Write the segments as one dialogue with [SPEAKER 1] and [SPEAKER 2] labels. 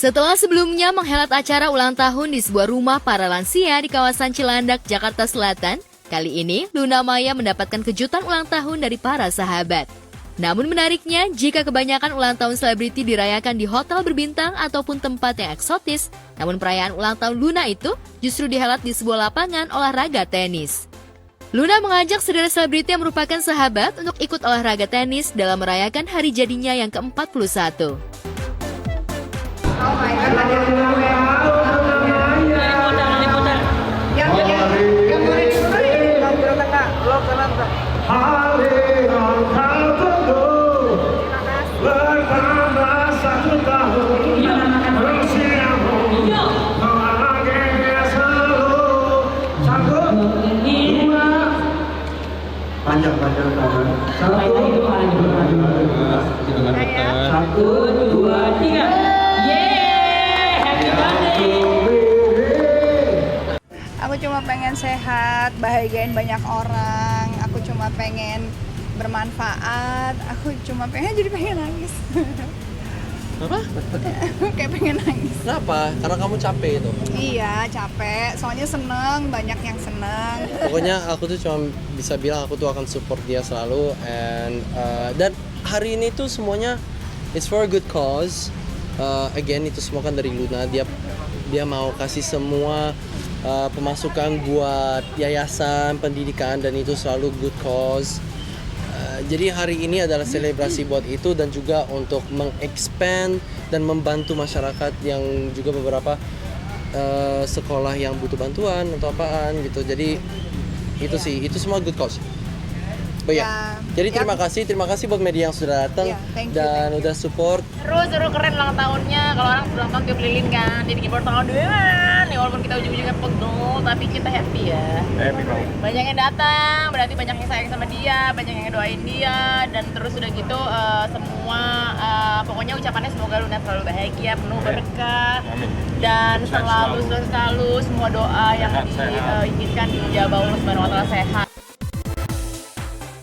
[SPEAKER 1] Setelah sebelumnya menghelat acara ulang tahun di sebuah rumah para lansia di kawasan Cilandak, Jakarta Selatan, kali ini Luna Maya mendapatkan kejutan ulang tahun dari para sahabat. Namun menariknya, jika kebanyakan ulang tahun selebriti dirayakan di hotel berbintang ataupun tempat yang eksotis, namun perayaan ulang tahun Luna itu justru dihelat di sebuah lapangan olahraga tenis. Luna mengajak sederet selebriti yang merupakan sahabat untuk ikut olahraga tenis dalam merayakan hari jadinya yang ke-41.
[SPEAKER 2] Panjang tangan. Satu, dua, tiga.
[SPEAKER 3] Aku cuma pengen sehat, bahagiain banyak orang. Aku cuma pengen bermanfaat. Aku cuma pengen nangis.
[SPEAKER 4] Apa?
[SPEAKER 3] Kayak pengen nangis.
[SPEAKER 4] Kenapa? Karena kamu capek itu.
[SPEAKER 3] Iya, capek. Soalnya seneng, banyak yang seneng.
[SPEAKER 4] Pokoknya aku tuh cuma bisa bilang aku tuh akan support dia selalu dan hari ini tuh semuanya it's for a good cause. Again itu semua kan dari Luna. Dia mau kasih semua pemasukan buat yayasan pendidikan dan itu selalu good cause. Jadi hari ini adalah selebrasi buat itu dan juga untuk mengexpand dan membantu masyarakat yang juga beberapa sekolah yang butuh bantuan atau apaan gitu. Jadi itu sih, itu semua good cause. Oh ya. Jadi terima kasih buat media yang sudah datang dan udah support.
[SPEAKER 5] Seru keren ulang tahunnya. Kalau orang ulang tahun tiup lilin kan, jadi keyboard tanggal duluan. Ya walaupun kita ujung-ujungnya pegel, tapi kita happy ya. Happy banget. Banyak yang datang, berarti banyak yang sayang sama dia, banyak yang doain dia, dan terus udah gitu semua pokoknya ucapannya semoga Luna selalu bahagia, penuh berkah, dan selalu semua doa yang diinginkan dijabah Allah Subhanahu wa Ta'ala sehat.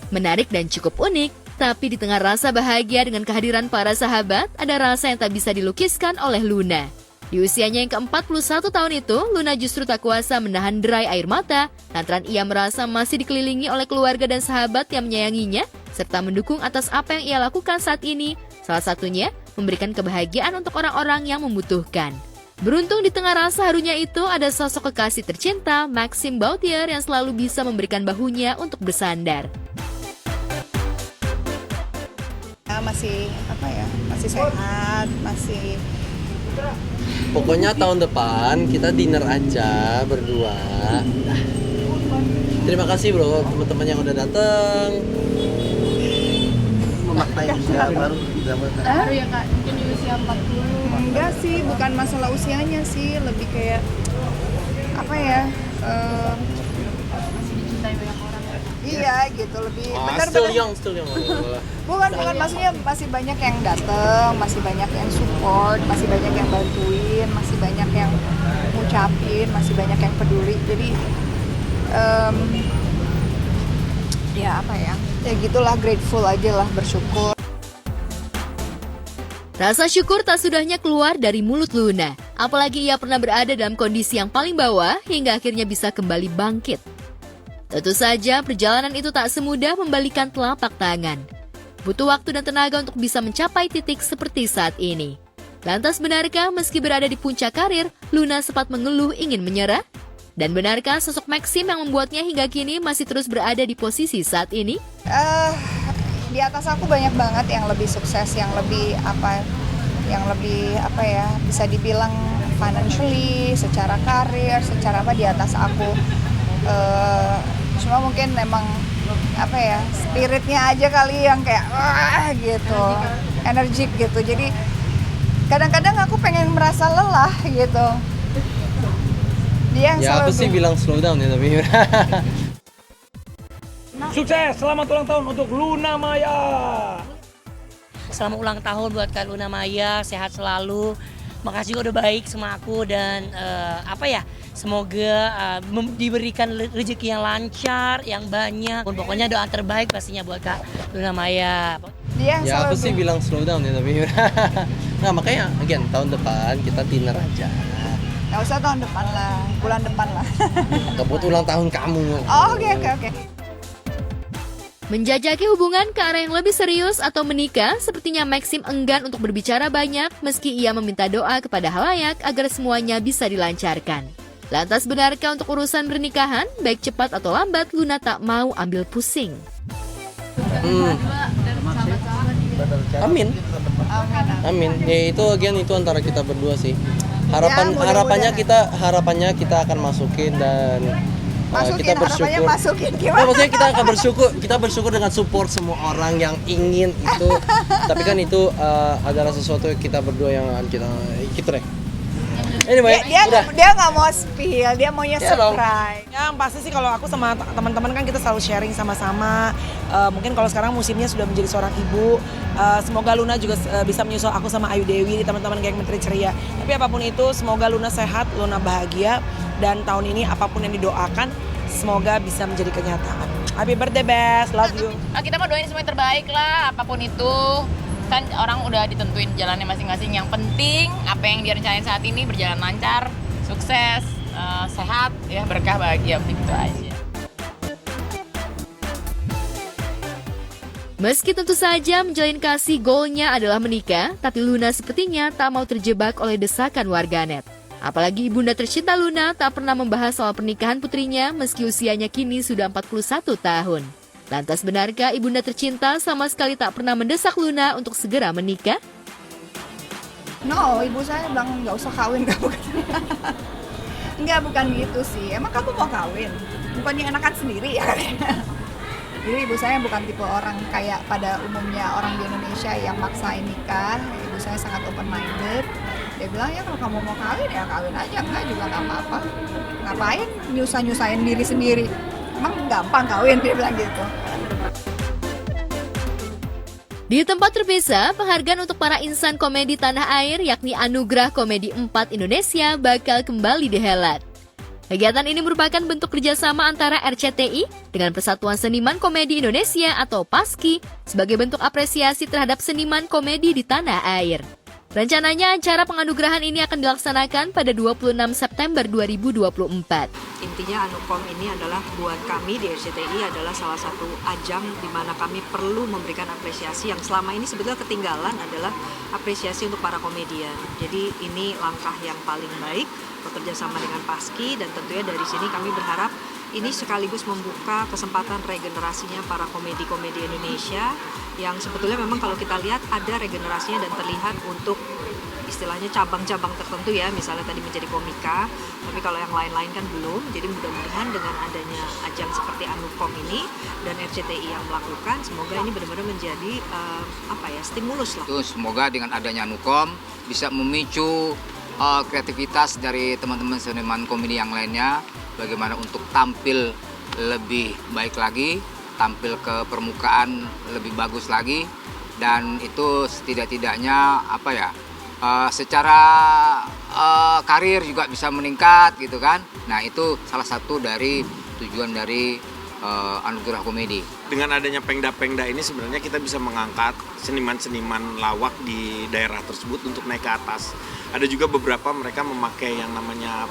[SPEAKER 1] Menarik dan cukup unik, tapi di tengah rasa bahagia dengan kehadiran para sahabat, ada rasa yang tak bisa dilukiskan oleh Luna. Di usianya yang ke-41 tahun itu, Luna justru tak kuasa menahan derai air mata, lantaran ia merasa masih dikelilingi oleh keluarga dan sahabat yang menyayanginya, serta mendukung atas apa yang ia lakukan saat ini, salah satunya memberikan kebahagiaan untuk orang-orang yang membutuhkan. Beruntung di tengah rasa harunya itu ada sosok kekasih tercinta, Maxime Bauthier, yang selalu bisa memberikan bahunya untuk bersandar.
[SPEAKER 3] Masih sehat, masih.
[SPEAKER 4] Pokoknya tahun depan kita dinner aja berdua. Terima kasih bro teman-teman yang udah datang.
[SPEAKER 2] Memaknai usia
[SPEAKER 3] Baru ya kak, mungkin di usia 40. Enggak sih, bukan masalah usianya sih, lebih kayak apa ya?
[SPEAKER 5] Masih dicintai banyak orang.
[SPEAKER 3] Iya gitu, lebih
[SPEAKER 4] Still young.
[SPEAKER 3] Bukan maksudnya masih banyak yang datang, masih banyak yang support, masih banyak yang bantuin, masih banyak yang ngucapin, masih banyak yang peduli. Jadi ya gitulah, grateful aja lah, bersyukur.
[SPEAKER 1] Rasa syukur tak sudahnya keluar dari mulut Luna, apalagi ia pernah berada dalam kondisi yang paling bawah hingga akhirnya bisa kembali bangkit. Tentu saja perjalanan itu tak semudah membalikan telapak tangan. Butuh waktu dan tenaga untuk bisa mencapai titik seperti saat ini. Lantas benarkah meski berada di puncak karir, Luna sempat mengeluh ingin menyerah? Dan benarkah sosok Maxime yang membuatnya hingga kini masih terus berada di posisi saat ini?
[SPEAKER 3] Di atas aku banyak banget yang lebih sukses, yang lebih bisa dibilang financially, secara karir, secara di atas aku. Cuma mungkin memang spiritnya aja kali yang kayak gitu, energik gitu. Jadi kadang-kadang aku pengen merasa lelah gitu. Dia yang
[SPEAKER 4] ya aku sih bilang slow down ya tapi.
[SPEAKER 2] Sukses, selamat ulang tahun untuk Luna Maya.
[SPEAKER 6] Selamat ulang tahun buat Kak Luna Maya, sehat selalu. Makasih udah baik sama aku dan semoga diberikan rezeki yang lancar, yang banyak. Pokoknya doa terbaik pastinya buat Kak Luna Maya.
[SPEAKER 4] Ya aku sih bilang slow down ya tapi. Nah makanya again tahun depan kita dinner aja.
[SPEAKER 3] Nggak usah tahun depan lah, bulan depan lah.
[SPEAKER 4] Kebut ulang tahun kamu.
[SPEAKER 3] Oh, oke.
[SPEAKER 1] Menjajaki hubungan ke arah yang lebih serius atau menikah, sepertinya Maxim enggan untuk berbicara banyak meski ia meminta doa kepada halayak agar semuanya bisa dilancarkan. Lantas benarkah untuk urusan pernikahan, baik cepat atau lambat, Luna tak mau ambil pusing?
[SPEAKER 4] Amin. Ya itu again itu antara kita berdua sih. Harapannya kita akan masukin dan kita bersyukur.
[SPEAKER 3] Masukin
[SPEAKER 4] Nah,
[SPEAKER 3] gimana?
[SPEAKER 4] maksudnya kita bersyukur dengan support semua orang yang ingin itu. Tapi kan itu adalah sesuatu yang kita berdua yang kita gitu deh. Anyway,
[SPEAKER 3] Dia nggak mau spill, dia maunya
[SPEAKER 4] Ya dong.
[SPEAKER 3] surprise.
[SPEAKER 7] Yang pasti sih kalau aku sama teman-teman kan kita selalu sharing sama-sama. Mungkin kalau sekarang musimnya sudah menjadi seorang ibu, semoga Luna juga bisa menyusul aku sama Ayu Dewi, teman-teman geng Menteri Ceria. Tapi apapun itu, semoga Luna sehat, Luna bahagia, dan tahun ini apapun yang didoakan, semoga bisa menjadi kenyataan. Happy birthday, Best, love you.
[SPEAKER 5] Nah, kita mau doain semua yang terbaik lah, apapun itu. Kan orang udah ditentuin jalannya masing-masing. Yang penting apa yang direncanain saat ini berjalan lancar, sukses, sehat, ya berkah, bahagia, begitu aja.
[SPEAKER 1] Meski tentu saja menjalin kasih goalnya adalah menikah, tapi Luna sepertinya tak mau terjebak oleh desakan warganet. Apalagi ibunda tercinta Luna tak pernah membahas soal pernikahan putrinya meski usianya kini sudah 41 tahun. Lantas benarkah ibunda tercinta sama sekali tak pernah mendesak Luna untuk segera menikah?
[SPEAKER 3] No, ibu saya bilang nggak usah kawin kamu. Enggak, bukan gitu sih. Emang kamu mau kawin? Bukannya enakan sendiri ya? Jadi ibu saya bukan tipe orang kayak pada umumnya orang di Indonesia yang maksain nikah. Ibu saya sangat open minded. Dia bilang ya kalau kamu mau kawin ya kawin aja, enggak juga nggak apa-apa. Ngapain nyusahin diri sendiri? Emang gampang kawin, dia bilang gitu.
[SPEAKER 1] Di tempat terpisah, penghargaan untuk para insan komedi tanah air yakni Anugerah Komedi 4 Indonesia bakal kembali dihelat. Kegiatan ini merupakan bentuk kerjasama antara RCTI dengan Persatuan Seniman Komedi Indonesia atau PASKI sebagai bentuk apresiasi terhadap seniman komedi di tanah air. Rencananya acara penganugerahan ini akan dilaksanakan pada 26 September 2024.
[SPEAKER 8] Intinya Anukom ini adalah buat kami di RCTI adalah salah satu ajang di mana kami perlu memberikan apresiasi yang selama ini sebetulnya ketinggalan adalah apresiasi untuk para komedian. Jadi ini langkah yang paling baik bekerja sama dengan PASKI dan tentunya dari sini kami berharap ini sekaligus membuka kesempatan regenerasinya para komedi-komedi Indonesia yang sebetulnya memang kalau kita lihat ada regenerasinya dan terlihat untuk istilahnya cabang-cabang tertentu ya, misalnya tadi menjadi komika, tapi kalau yang lain-lain kan belum. Jadi mudah-mudahan dengan adanya ajang seperti Anukom ini dan RCTI yang melakukan, semoga ini benar-benar menjadi stimulus lah.
[SPEAKER 9] Semoga dengan adanya Anukom bisa memicu kreativitas dari teman-teman seniman komedi yang lainnya, bagaimana untuk tampil lebih baik lagi, tampil ke permukaan lebih bagus lagi, dan itu setidak-tidaknya secara karir juga bisa meningkat gitu kan. Nah itu salah satu dari tujuan dari Anugerah Komedi.
[SPEAKER 10] Dengan adanya pengda-pengda ini sebenarnya kita bisa mengangkat seniman-seniman lawak di daerah tersebut untuk naik ke atas. Ada juga beberapa mereka memakai yang namanya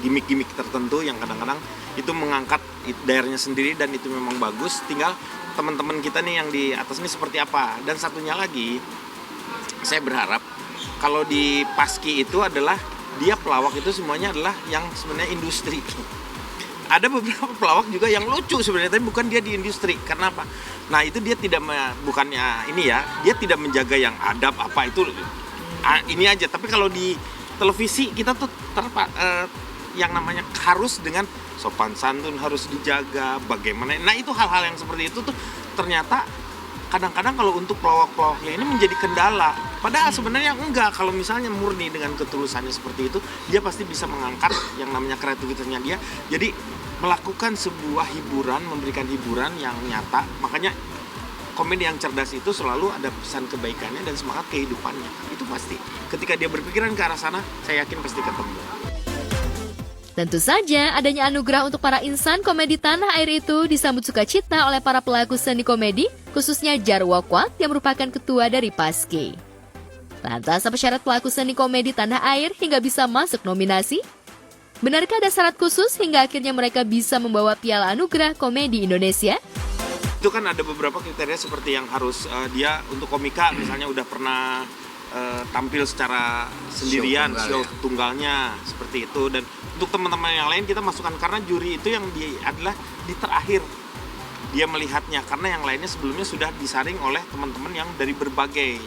[SPEAKER 10] gimmick-gimmick tertentu yang kadang-kadang itu mengangkat daerahnya sendiri dan itu memang bagus. Tinggal teman-teman kita nih yang di atas ini seperti apa. Dan satunya lagi, saya berharap kalau di PASKI itu adalah dia pelawak itu semuanya adalah yang sebenarnya industri. Ada beberapa pelawak juga yang lucu sebenarnya, tapi bukan dia di industri. Karena apa? Nah itu dia tidak dia tidak menjaga yang adab apa itu ini aja. Tapi kalau di televisi kita tuh yang namanya harus dengan sopan santun harus dijaga. Bagaimana? Nah itu hal-hal yang seperti itu tuh ternyata kadang-kadang kalau untuk pelawak-pelawaknya ini menjadi kendala. Padahal sebenarnya enggak. Kalau misalnya murni dengan ketulusannya seperti itu, dia pasti bisa mengangkat yang namanya kreativitasnya dia. Jadi melakukan sebuah hiburan, memberikan hiburan yang nyata. Makanya komedi yang cerdas itu selalu ada pesan kebaikannya dan semangat kehidupannya. Itu pasti. Ketika dia berpikiran ke arah sana, saya yakin pasti ketemu.
[SPEAKER 1] Tentu saja, adanya anugerah untuk para insan komedi tanah air itu disambut sukacita oleh para pelaku seni komedi, khususnya Jarwo Kwak yang merupakan ketua dari PASKI. Lantas apa syarat pelaku seni komedi tanah air hingga bisa masuk nominasi? Benarkah ada syarat khusus hingga akhirnya mereka bisa membawa Piala Anugerah Komedi Indonesia?
[SPEAKER 10] Itu kan ada beberapa kriteria seperti yang harus dia untuk komika misalnya udah pernah tampil secara sendirian, show tunggalnya seperti itu. Dan untuk teman-teman yang lain kita masukkan karena juri itu yang adalah di terakhir dia melihatnya, karena yang lainnya sebelumnya sudah disaring oleh teman-teman yang dari berbagai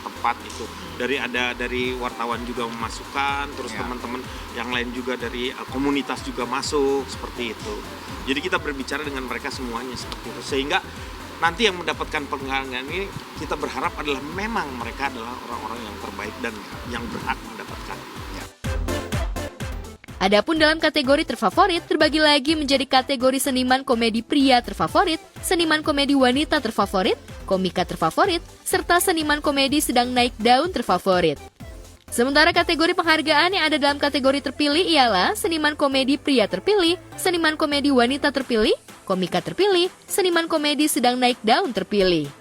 [SPEAKER 10] tempat itu. Dari wartawan juga memasukkan, terus teman-teman yang lain juga dari komunitas juga masuk seperti itu. Jadi kita berbicara dengan mereka semuanya seperti itu, sehingga nanti yang mendapatkan penghargaan ini kita berharap adalah memang mereka adalah orang-orang yang terbaik dan yang berhak mendapatkan.
[SPEAKER 1] Adapun dalam kategori terfavorit terbagi lagi menjadi kategori seniman komedi pria terfavorit, seniman komedi wanita terfavorit, komika terfavorit, serta seniman komedi sedang naik daun terfavorit. Sementara kategori penghargaan yang ada dalam kategori terpilih ialah seniman komedi pria terpilih, seniman komedi wanita terpilih, komika terpilih, seniman komedi sedang naik daun terpilih.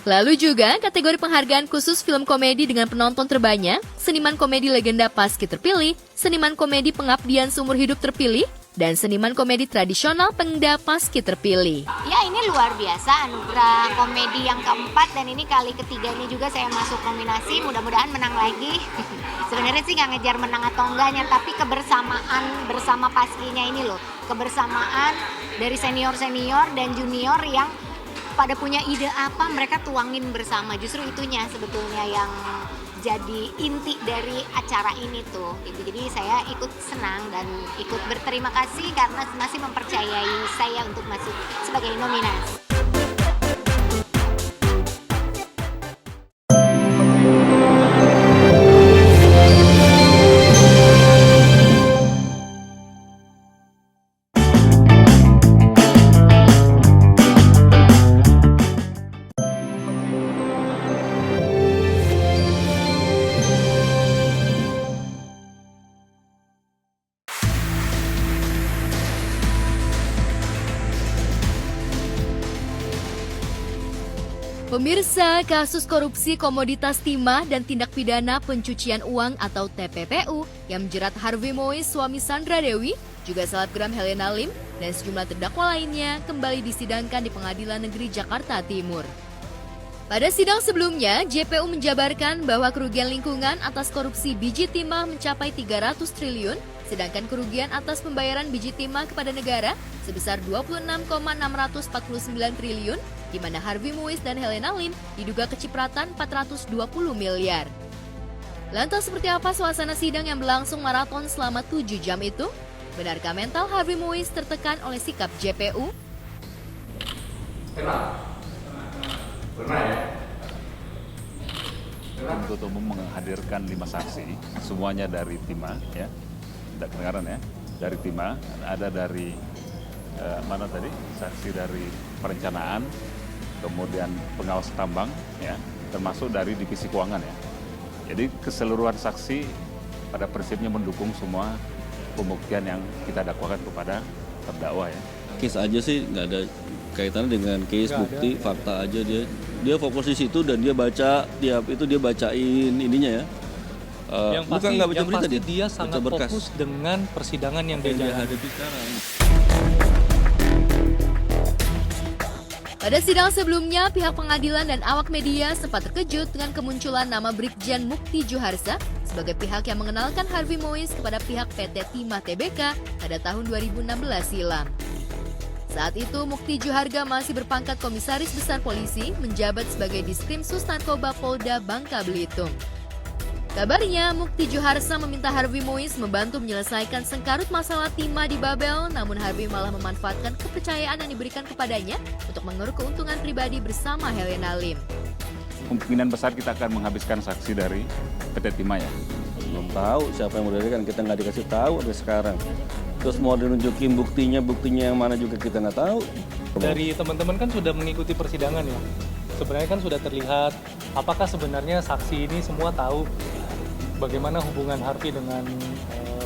[SPEAKER 1] Lalu juga kategori penghargaan khusus film komedi dengan penonton terbanyak, seniman komedi legenda Paski terpilih, seniman komedi pengabdian seumur hidup terpilih, dan seniman komedi tradisional Pengda Paski terpilih.
[SPEAKER 11] Ya, ini luar biasa anugerah komedi yang keempat dan ini kali ketiga ini juga saya masuk nominasi, mudah-mudahan menang lagi. Sebenarnya sih nggak ngejar menang atau enggaknya, tapi kebersamaan bersama Paskinya ini loh, kebersamaan dari senior-senior dan junior yang pada punya ide apa mereka tuangin bersama, justru itunya sebetulnya yang jadi inti dari acara ini tuh gitu. Jadi saya ikut senang dan ikut berterima kasih karena masih mempercayai saya untuk masuk sebagai nominasi.
[SPEAKER 1] Pemirsa, kasus korupsi komoditas timah dan tindak pidana pencucian uang atau TPPU yang menjerat Harvey Mois, suami Sandra Dewi, juga selebgram Helena Lim, dan sejumlah terdakwa lainnya kembali disidangkan di Pengadilan Negeri Jakarta Timur. Pada sidang sebelumnya, JPU menjabarkan bahwa kerugian lingkungan atas korupsi biji timah mencapai 300 triliun, sedangkan kerugian atas pembayaran biji timah kepada negara sebesar 26,649 triliun, di mana Harvey Mois dan Helena Lim diduga kecipratan 420 miliar. Lantas seperti apa suasana sidang yang berlangsung maraton selama 7 jam itu? Benarkah mental Harvey Mois tertekan oleh sikap JPU?
[SPEAKER 12] Pernah ya? Penuntut umum menghadirkan 5 saksi, semuanya dari timah, ya, kedengaran ya, dari timah, ada dari mana tadi, saksi dari perencanaan, kemudian pengawas tambang, ya, termasuk dari divisi keuangan, ya. Jadi keseluruhan saksi pada prinsipnya mendukung semua pembuktian yang kita dakwakan kepada terdakwa, ya.
[SPEAKER 13] Case aja sih nggak ada kaitannya dengan case, bukti, fakta aja dia fokus di situ dan dia baca tiap itu dia bacain ininya ya.
[SPEAKER 14] Yang pasti dia sangat fokus dengan persidangan yang dia hadapi sekarang.
[SPEAKER 1] Pada sidang sebelumnya, pihak pengadilan dan awak media sempat terkejut dengan kemunculan nama Brigjen Mukti Juharsa sebagai pihak yang mengenalkan Harvey Mois kepada pihak PT Timah Tbk pada tahun 2016 silam. Saat itu, Mukti Juharga masih berpangkat Komisaris Besar Polisi, menjabat sebagai Diskrimsus Narkoba Polda Bangka Belitung. Kabarnya, Mukti Juharsa meminta Harvey Mois membantu menyelesaikan sengkarut masalah timah di Babel, namun Harvey malah memanfaatkan kepercayaan yang diberikan kepadanya untuk mengeruk keuntungan pribadi bersama Helena Lim.
[SPEAKER 12] Kemungkinan besar kita akan menghabiskan saksi dari PT Timah, ya.
[SPEAKER 13] Belum tahu siapa yang modalnya, kan kita nggak dikasih tahu sampai sekarang. Terus mau dinunjukin buktinya yang mana juga kita nggak tahu.
[SPEAKER 14] Dari teman-teman kan sudah mengikuti persidangan ya. Sebenarnya kan sudah terlihat apakah sebenarnya saksi ini semua tahu bagaimana hubungan Harvey dengan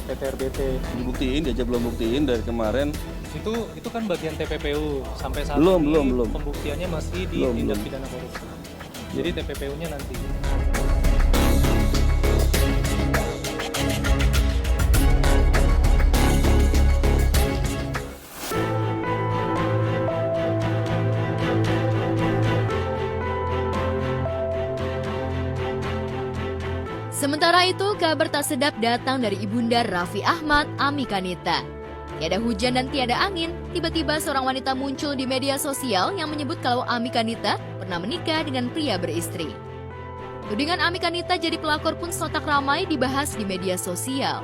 [SPEAKER 14] PT RBT.
[SPEAKER 13] Dibuktiin, dia aja belum buktiin dari kemarin.
[SPEAKER 14] Itu kan bagian TPPU sampai saat
[SPEAKER 13] belum.
[SPEAKER 14] Pembuktiannya masih di tindak pidana korupsi. Jadi TPPU-nya nanti.
[SPEAKER 1] Sementara itu, kabar tak sedap datang dari ibunda Raffi Ahmad, Ami Kanita. Tiada hujan dan tiada angin, tiba-tiba seorang wanita muncul di media sosial yang menyebut kalau Ami Kanita pernah menikah dengan pria beristri. Tudingan Ami Kanita jadi pelakor pun sontak ramai dibahas di media sosial.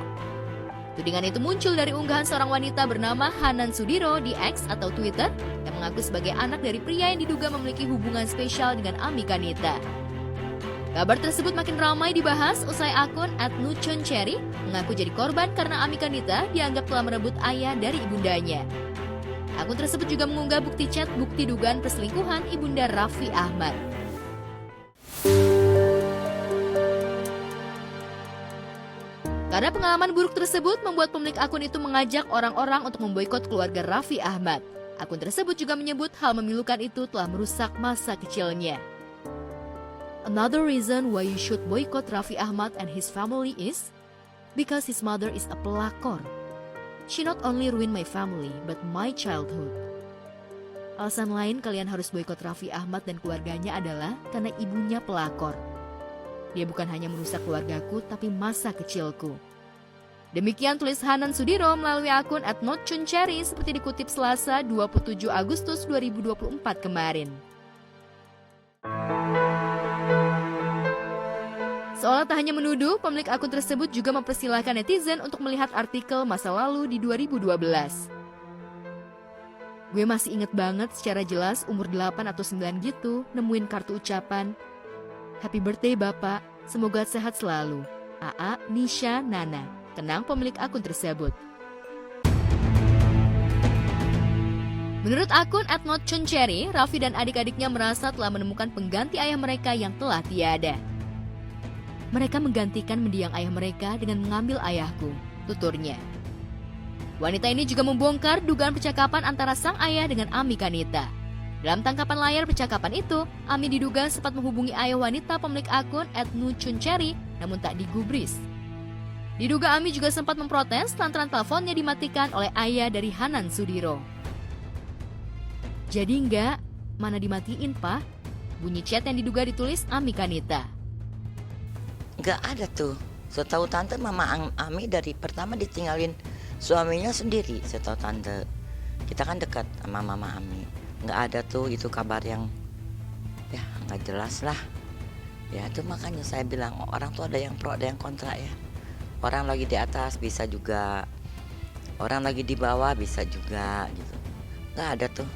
[SPEAKER 1] Tudingan itu muncul dari unggahan seorang wanita bernama Hanan Sudiro di X atau Twitter yang mengaku sebagai anak dari pria yang diduga memiliki hubungan spesial dengan Ami Kanita. Kabar tersebut makin ramai dibahas usai akun @nuchoncherry mengaku jadi korban karena Ami Kanita dianggap telah merebut ayah dari ibundanya. Akun tersebut juga mengunggah bukti chat bukti dugaan perselingkuhan ibunda Raffi Ahmad. Karena pengalaman buruk tersebut membuat pemilik akun itu mengajak orang-orang untuk memboikot keluarga Raffi Ahmad. Akun tersebut juga menyebut hal memilukan itu telah merusak masa kecilnya. Another reason why you should boycott Raffi Ahmad and his family is because his mother is a pelakor. She not only ruined my family, but my childhood. Alasan lain kalian harus boikot Raffi Ahmad dan keluarganya adalah karena ibunya pelakor. Dia bukan hanya merusak keluargaku, tapi masa kecilku. Demikian tulis Hanan Sudiro melalui akun @notchuncherry seperti dikutip Selasa 27 Agustus 2024 kemarin. Seolah tak hanya menuduh, pemilik akun tersebut juga mempersilahkan netizen untuk melihat artikel masa lalu di 2012. Gue masih inget banget secara jelas umur 8 atau 9 gitu, nemuin kartu ucapan. Happy birthday Bapak, semoga sehat selalu. AA Nisha Nana, kenang pemilik akun tersebut. Menurut akun @notchuncherry, Raffi dan adik-adiknya merasa telah menemukan pengganti ayah mereka yang telah tiada. Mereka menggantikan mendiang ayah mereka dengan mengambil ayahku, tuturnya. Wanita ini juga membongkar dugaan percakapan antara sang ayah dengan Ami Kanita. Dalam tangkapan layar percakapan itu, Ami diduga sempat menghubungi ayah wanita pemilik akun @nuchuncherry namun tak digubris. Diduga Ami juga sempat memprotes lantaran teleponnya dimatikan oleh ayah dari Hanan Sudiro. Jadi enggak, mana dimatiin Pak? Bunyi chat yang diduga ditulis Ami Kanita.
[SPEAKER 15] Gak ada tuh. Setahu tante mama Ami dari pertama ditinggalin suaminya sendiri. Setahu tante, kita kan dekat sama mama Ami. Gak ada tuh itu kabar yang ya gak jelas lah. Ya itu makanya saya bilang orang tuh ada yang pro ada yang kontra ya. Orang lagi di atas bisa juga, orang lagi di bawah bisa juga gitu. Gak ada tuh,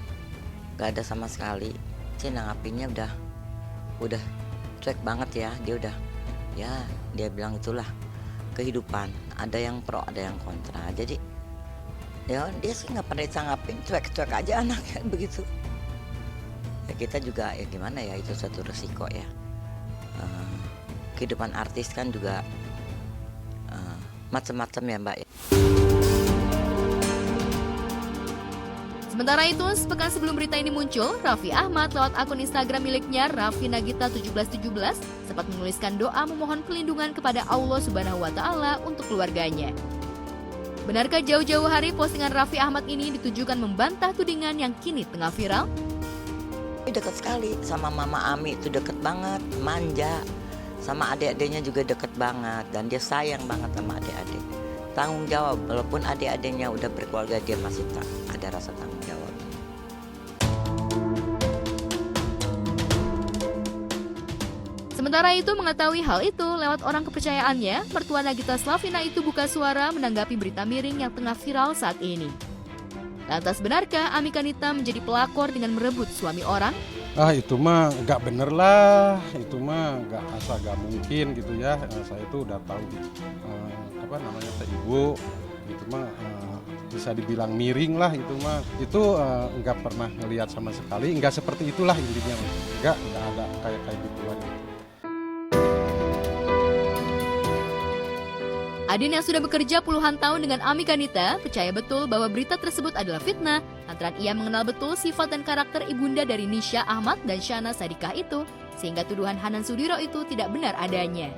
[SPEAKER 15] gak ada sama sekali. Nanggapinnya udah cuek banget ya. Dia bilang itulah kehidupan, ada yang pro ada yang kontra. Jadi ya dia sih nggak pernah ditanggapin, cuek aja anaknya begitu. Ya kita juga ya gimana ya, itu suatu resiko ya. Kehidupan artis kan juga macam-macam ya Mbak.
[SPEAKER 1] Sementara itu, sepekan sebelum berita ini muncul, Raffi Ahmad lewat akun Instagram miliknya Raffi Nagita 1717 sempat menuliskan doa memohon pelindungan kepada Allah Subhanahu wa Ta'ala untuk keluarganya. Benarkah jauh-jauh hari postingan Raffi Ahmad ini ditujukan membantah tudingan yang kini tengah viral?
[SPEAKER 15] Dekat sekali sama mama Ami, itu deket banget, manja. Sama adik-adiknya juga deket banget dan dia sayang banget sama adik-adik. Tanggung jawab, walaupun adik-adiknya udah berkeluarga dia masih ada rasa tanggung jawab.
[SPEAKER 1] Sementara itu mengetahui hal itu lewat orang kepercayaannya, mertua Nagita Slavina itu buka suara menanggapi berita miring yang tengah viral saat ini. Lantas benarkah Ami Kanita menjadi pelakor dengan merebut suami orang?
[SPEAKER 16] Itu mah nggak bener lah, itu mah nggak asal nggak mungkin gitu ya. Saya itu udah tahu ibu itu mah bisa dibilang miring lah itu mah. Itu nggak pernah ngelihat sama sekali, nggak seperti itulah intinya. Nggak ada kayak gituan.
[SPEAKER 1] Adin yang sudah bekerja puluhan tahun dengan Ami Kanita percaya betul bahwa berita tersebut adalah fitnah, lantaran ia mengenal betul sifat dan karakter ibunda dari Nisha Ahmad dan Shana Sadikah itu, sehingga tuduhan Hanan Sudiro itu tidak benar adanya.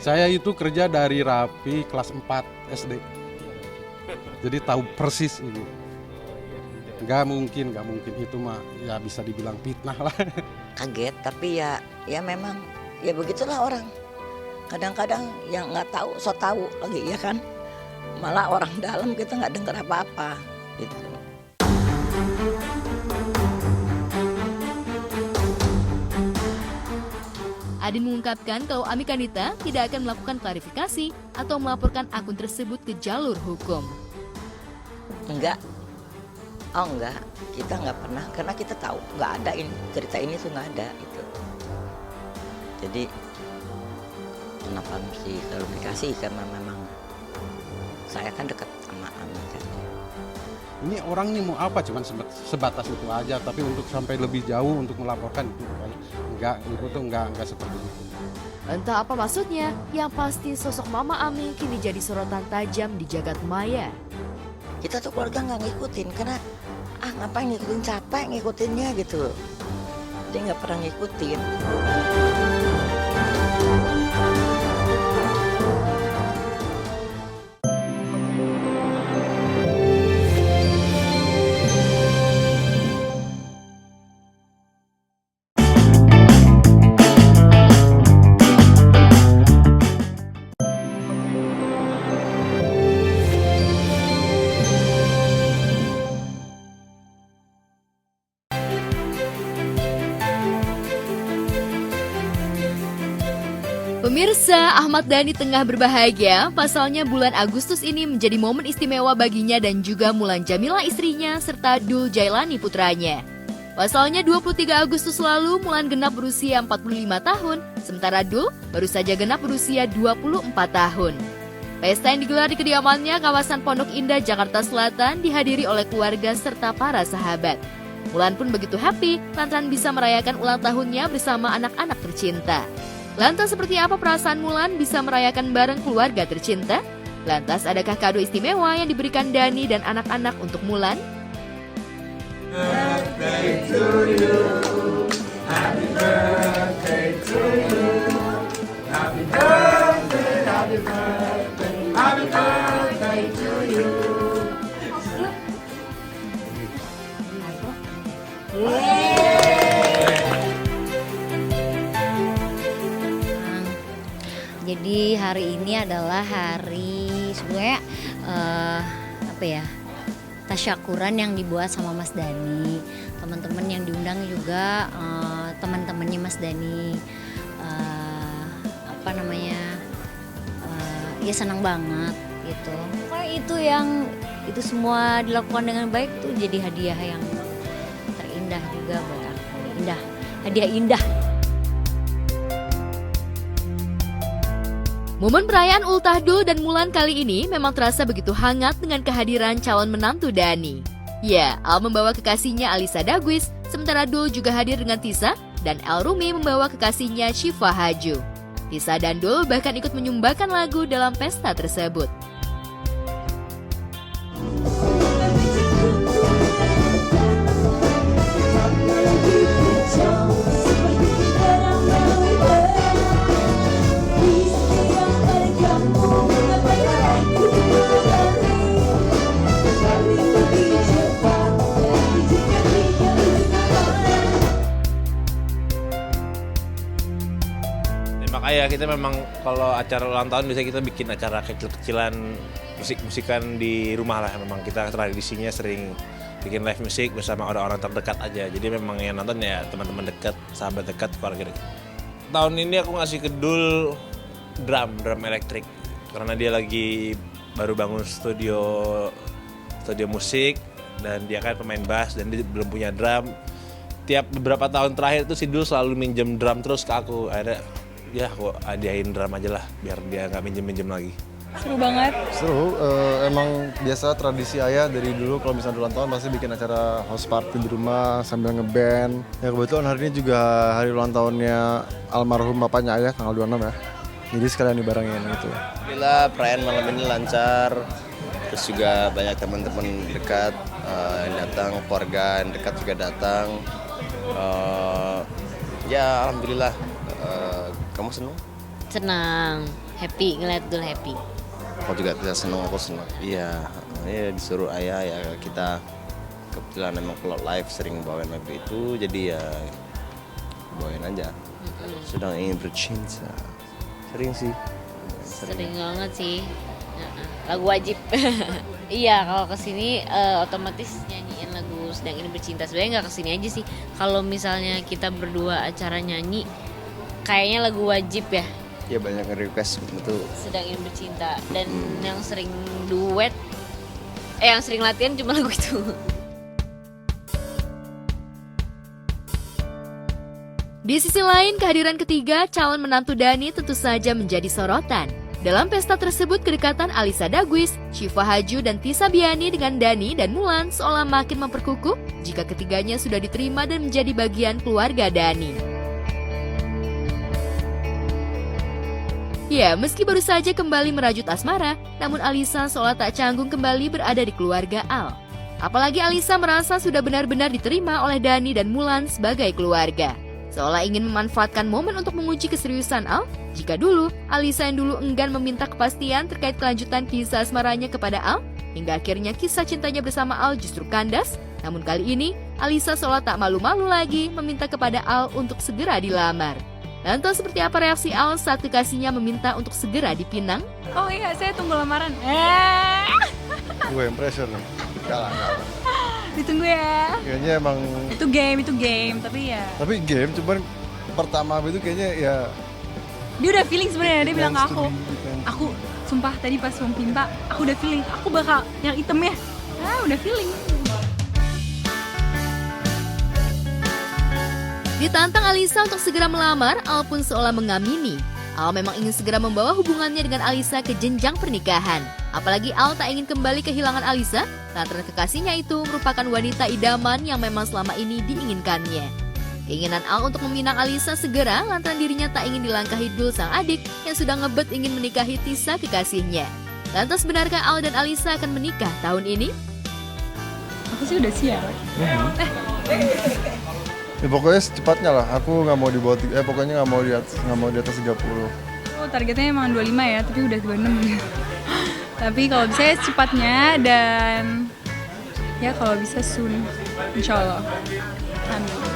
[SPEAKER 16] Saya itu kerja dari Raffi kelas 4 SD, jadi tahu persis ini. Nggak mungkin itu mah ya bisa dibilang fitnah lah.
[SPEAKER 15] Kaget, tapi ya memang ya begitulah orang. kadang-kadang yang nggak tahu so tahu lagi ya kan, malah orang dalam kita nggak dengar apa-apa gitu.
[SPEAKER 1] Adin mengungkapkan kalau Ami Kanita tidak akan melakukan klarifikasi atau melaporkan akun tersebut ke jalur hukum.
[SPEAKER 15] Enggak, oh enggak, kita nggak pernah, karena kita tahu nggak ada ini, cerita ini tuh nggak ada gitu. Jadi kenapa mesti klarifikasi, karena memang saya kan dekat sama Ami kan.
[SPEAKER 16] Ini orang ini mau apa, cuman sebatas itu aja, tapi untuk sampai lebih jauh untuk melaporkan itu enggak, itu tuh enggak seperti itu.
[SPEAKER 1] Entah apa maksudnya, yang pasti sosok Mama Ami kini jadi sorotan tajam di jagat maya.
[SPEAKER 15] Kita tuh keluarga nggak ngikutin, karena ngapain ngikutin, capek ngikutinnya gitu. Dia nggak pernah ngikutin.
[SPEAKER 1] Pemirsa, Ahmad Dhani tengah berbahagia. Pasalnya bulan Agustus ini menjadi momen istimewa baginya dan juga Mulan Jamila istrinya serta Dul Jailani putranya. Pasalnya 23 Agustus lalu Mulan genap berusia 45 tahun, sementara Dul baru saja genap berusia 24 tahun. Pesta yang digelar di kediamannya kawasan Pondok Indah, Jakarta Selatan dihadiri oleh keluarga serta para sahabat. Mulan pun begitu happy lantaran bisa merayakan ulang tahunnya bersama anak-anak tercinta. Lantas seperti apa perasaan Mulan bisa merayakan bareng keluarga tercinta? Lantas adakah kado istimewa yang diberikan Dhani dan anak-anak untuk Mulan?
[SPEAKER 2] Birthday to you, happy birthday to you, happy birthday, happy birthday, happy birthday to you.
[SPEAKER 17] Jadi hari ini adalah hari sebenarnya tasyakuran yang dibuat sama Mas Dhani. Teman-teman yang diundang juga teman-temannya Mas Dhani. Ya senang banget gitu. Pokoknya itu semua dilakukan dengan baik tuh jadi hadiah yang terindah juga buat aku. Indah, hadiah indah.
[SPEAKER 1] Momen perayaan ultah Dul dan Mulan kali ini memang terasa begitu hangat dengan kehadiran calon menantu Dhani. Ya, Al membawa kekasihnya Alisa Dagwis, sementara Dul juga hadir dengan Tisa, dan El Rumi membawa kekasihnya Syifa Haju. Tisa dan Dul bahkan ikut menyumbangkan lagu dalam pesta tersebut.
[SPEAKER 10] Makanya kita memang kalau acara ulang tahun biasanya kita bikin acara kecil-kecilan, musik-musikan di rumah lah. Memang kita tradisinya sering bikin live musik bersama orang-orang terdekat aja. Jadi memang yang nonton ya teman-teman dekat, sahabat dekat, keluarga dekat. Tahun ini aku ngasih ke Dul drum elektrik karena dia lagi baru bangun studio musik dan dia kan pemain bass dan dia belum punya drum. Tiap beberapa tahun terakhir itu si Dul selalu minjem drum terus ke aku. Ada ya aku hadiahin drum aja lah biar dia nggak minjem lagi.
[SPEAKER 18] Seru banget.
[SPEAKER 19] Seru, emang biasa tradisi ayah dari dulu kalau misalnya ulang tahun pasti bikin acara house party di rumah sambil ngeband. Ya kebetulan hari ini juga hari ulang tahunnya almarhum bapaknya ayah tanggal 26 ya. Jadi sekalian dibarengin gitu.
[SPEAKER 20] Alhamdulillah perayaan malam ini lancar. Terus juga banyak teman-teman dekat yang datang, keluarga yang dekat juga datang. Ya alhamdulillah. Kamu senang?
[SPEAKER 17] Senang, happy, ngeliat Dul happy.
[SPEAKER 20] Aku juga kita senang, aku senang. Iya, disuruh ayah ya kita kebetulan emang kalau live sering bawain lagu itu, jadi ya bawain aja. Sedang ingin bercinta. Sering sih.
[SPEAKER 18] Sering banget sih. Lagu wajib. Iya, kalau kesini otomatis nyanyiin lagu Sedang Ini Bercinta. Sebenarnya nggak kesini aja sih. Kalau misalnya kita berdua acara nyanyi, kayaknya lagu wajib ya.
[SPEAKER 20] Ya banyak request betul.
[SPEAKER 18] Sedang Ini Bercinta. Dan yang sering duet, yang sering latihan cuma lagu itu.
[SPEAKER 1] Di sisi lain, kehadiran ketiga calon menantu Dani tentu saja menjadi sorotan. Dalam pesta tersebut, kedekatan Alisa Dagwis, Syifa Haju, dan Tisa Biani dengan Dani dan Mulan seolah makin memperkukuh jika ketiganya sudah diterima dan menjadi bagian keluarga Dani. Ya, meski baru saja kembali merajut asmara, namun Alisa seolah tak canggung kembali berada di keluarga Al. Apalagi Alisa merasa sudah benar-benar diterima oleh Dani dan Mulan sebagai keluarga. Seolah ingin memanfaatkan momen untuk menguji keseriusan Al, jika dulu Alisa yang dulu enggan meminta kepastian terkait kelanjutan kisah asmaranya kepada Al, hingga akhirnya kisah cintanya bersama Al justru kandas. Namun kali ini, Alisa seolah tak malu-malu lagi meminta kepada Al untuk segera dilamar. Lantas seperti apa reaksi Al saat kekasihnya meminta untuk segera dipinang?
[SPEAKER 21] Oh iya, saya tunggu lamaran.
[SPEAKER 19] Gue yang pressure nih. Enggak.
[SPEAKER 21] Ditunggu ya.
[SPEAKER 19] Kayaknya emang
[SPEAKER 21] Itu game, tapi ya.
[SPEAKER 19] tapi game cuman pertama itu kayaknya ya
[SPEAKER 21] Dia udah feeling sebenarnya, dia bilang ke aku sumpah tadi pas mau minta, aku udah feeling, aku bakal yang itemnya. Udah feeling.
[SPEAKER 1] Ditantang Alisa untuk segera melamar, Al pun seolah mengamini. Al memang ingin segera membawa hubungannya dengan Alisa ke jenjang pernikahan. Apalagi Al tak ingin kembali kehilangan Alisa, lantaran kekasihnya itu merupakan wanita idaman yang memang selama ini diinginkannya. Keinginan Al untuk meminang Alisa segera lantaran dirinya tak ingin dilangkahi Dul sang adik yang sudah ngebet ingin menikahi Tisa kekasihnya. Lantas benarkah Al dan Alisa akan menikah tahun ini?
[SPEAKER 21] Aku sih udah siap.
[SPEAKER 19] ya pokoknya secepatnya lah. Aku nggak mau di bawah pokoknya nggak mau di atas 30.
[SPEAKER 21] Oh, targetnya emang 25 ya, tapi udah 26. Tapi kalau bisa ya secepatnya dan ya kalau bisa soon, insya Allah. Amin.